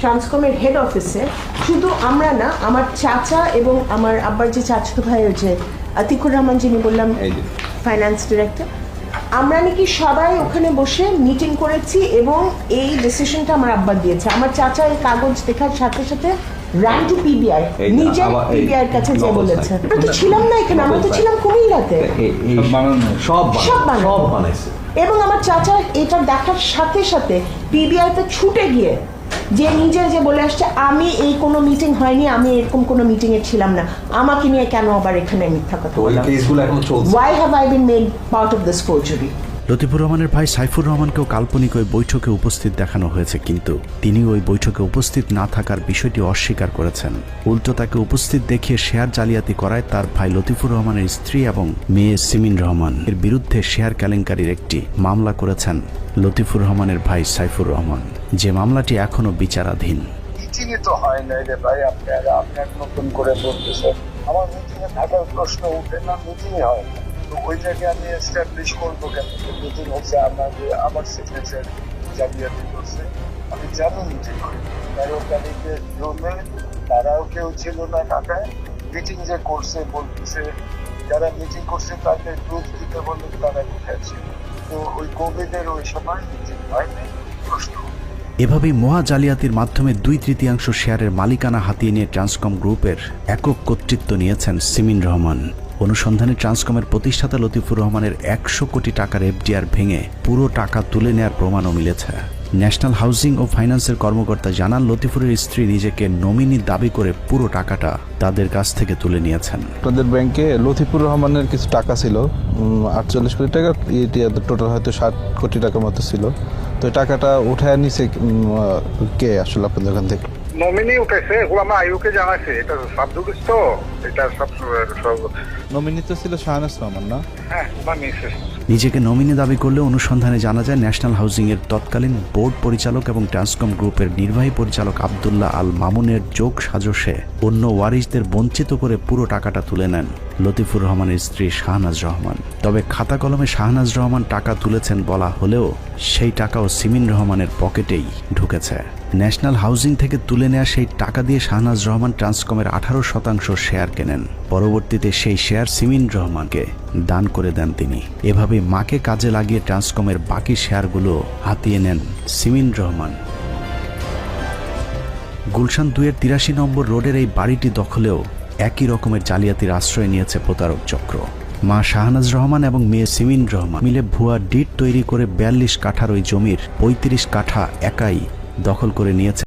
ট্রান্সকমের head অফিসে শুধু আমরা না, আমার চাচা এবং আমার আব্বার যে চাচাতো ভাই হচ্ছে আতিকুর রহমান, যিনি বললাম ফাইন্যান্স ডিরেক্টর, আমরা নাকি সবাই ওখানে বসে মিটিং করেছি এবং এই ডিসিশনটা আমার আব্বা দিয়েছে। আমার চাচা এই কাগজ দেখার সাথে সাথে রান টু পিবিআই, নিজে পিবিআই এর কাছে যে বলেছে। আমরা তো ছিলাম না এখানে, আমরা তো ছিলাম কুমিল্লাতে। সব বানাইছে। এবং আমার চাচা এটা দেখার সাথে সাথে পিবিআই তে ছুটে গিয়ে যে নিজে যে বলে আসছে, আমি এই কোনো মিটিং হয়নি, আমি এরকম কোনো মিটিং এ ছিলাম না, আমাকে নিয়ে কেন আবার এখানে মিথ্যা কথা বললাম? Why have I been made part of this forgery? Latifur রহমানের ভাই সাইফুর রহমানকেও কাল্পনিক ওই বৈঠকে উপস্থিত দেখানো হয়েছে, কিন্তু তিনি ওই বৈঠকে উপস্থিত না থাকার বিষয়টি অস্বীকার করেছেন। উল্টো তাকে উপস্থিত দেখিয়ে শেয়ার জালিয়াতি করায় তার ভাই লতিফুর রহমানের স্ত্রী এবং মেয়ে সিমিন রহমান এর বিরুদ্ধে শেয়ার কেলেঙ্কারির একটি মামলা করেছেন লতিফুর রহমানের ভাই সাইফুর রহমান, যে মামলাটি এখনো বিচারাধীন। মিটিংয়ে তো হয় না রে ভাই, আপনার নতুন করে বলতেছেন। আমার মিটিংয়ে থাকার প্রশ্ন উঠে না, মিটিংয়ে হয় না। তো ওই জায়গায় আমি এস্টাবলিশ করবো কেন মিটিং হচ্ছে? আমার সিগনেচার জালিয়াতি করছে, আমি জানি মিটিং হয়। 13 তারিখের রুমে তারাও কেউ ছিল না ঢাকায়। মিটিং যে করছে বলতেছে, যারা মিটিং করছে তাদের প্রুফ দিতে বললে তারা কোথায় ছিল? তো ওই কোভিডের ওই সময় মিটিং হয়নি, প্রশ্ন। এভাবেই মহা জালিয়াতির মাধ্যমে 2/3 শেয়ারের মালিকানা হাতিয়ে নিয়ে ট্রান্সকম গ্রুপের একক কর্তৃত্ব নিয়েছেন সিমিন রহমান। অনুসন্ধানে ট্রান্সকমের প্রতিষ্ঠাতা লতিফুর রহমানের 100 কোটি টাকার এফডিআর ভেঙে পুরো টাকা তুলে নেওয়ার প্রমাণও মিলেছে। ন্যাশনাল হাউজিং ও ফাইন্যান্সের কর্মকর্তা জানান, লতিফুরের স্ত্রী নিজেকে নমিনি দাবি করে পুরো টাকাটা তাদের কাছ থেকে তুলে নিয়েছেন। তাদের ব্যাংকে লতিফুর রহমানের কিছু টাকা ছিল, 48 কোটি টাকা, টোটাল হয়তো 60 কোটি টাকার মতো ছিল। তো টাকাটা উঠায় নিছে কে আসলে আপনাদের ওখান থেকে? নমিনি উঠেছে, এগুলো আমার আইউকে জানাইছে। এটা সব ঢুকিস তো, এটা সব নমিনি তো ছিল শাহনাজ রহমান, না? হ্যাঁ, বানিয়েছে। নিজেকে নমিনি দাবি করলে অনুসন্ধানে জানা যায়, ন্যাশনাল হাউজিং এর তৎকালীন বোর্ড পরিচালক এবং ট্রান্সকম গ্রুপের নির্বাহী পরিচালক আব্দুল্লাহ আল মামুনের যোগ সাজসে অন্য ওয়ারিশদের বঞ্চিত করে পুরো টাকাটা তুলে নেন লতিফুর রহমানের স্ত্রী শাহনাজ রহমান। তবে খাতা কলমে শাহনাজ রহমান টাকা তুলেছেন বলা হলেও সেই টাকাও সিমিন রহমানের পকেটেই ঢুকেছে। ন্যাশনাল হাউজিং থেকে তুলে নেওয়া সেই টাকা দিয়ে শাহনাজ রহমান ট্রান্সকমের 18% শেয়ার কেনেন। পরবর্তীতে সেই শেয়ার সিমিন রহমানকে দান করে দেন তিনি। এভাবে মাকে কাজে লাগিয়ে ট্রান্সকমের বাকি শেয়ারগুলো হাতিয়ে নেন সিমিন রহমান। গুলশান 2-এর 83 নম্বর রোডের এই বাড়িটি দখলেও একই রকমের জালিয়াতির আশ্রয় নিয়েছে প্রতারক চক্র। মা শাহনাজ রহমান এবং মেয়ে সিমিন রহমান মিলে ভুয়া ডিড তৈরি করে 42 কাঠার ওই জমির 35 কাঠা একাই দখল করে নিয়েছে।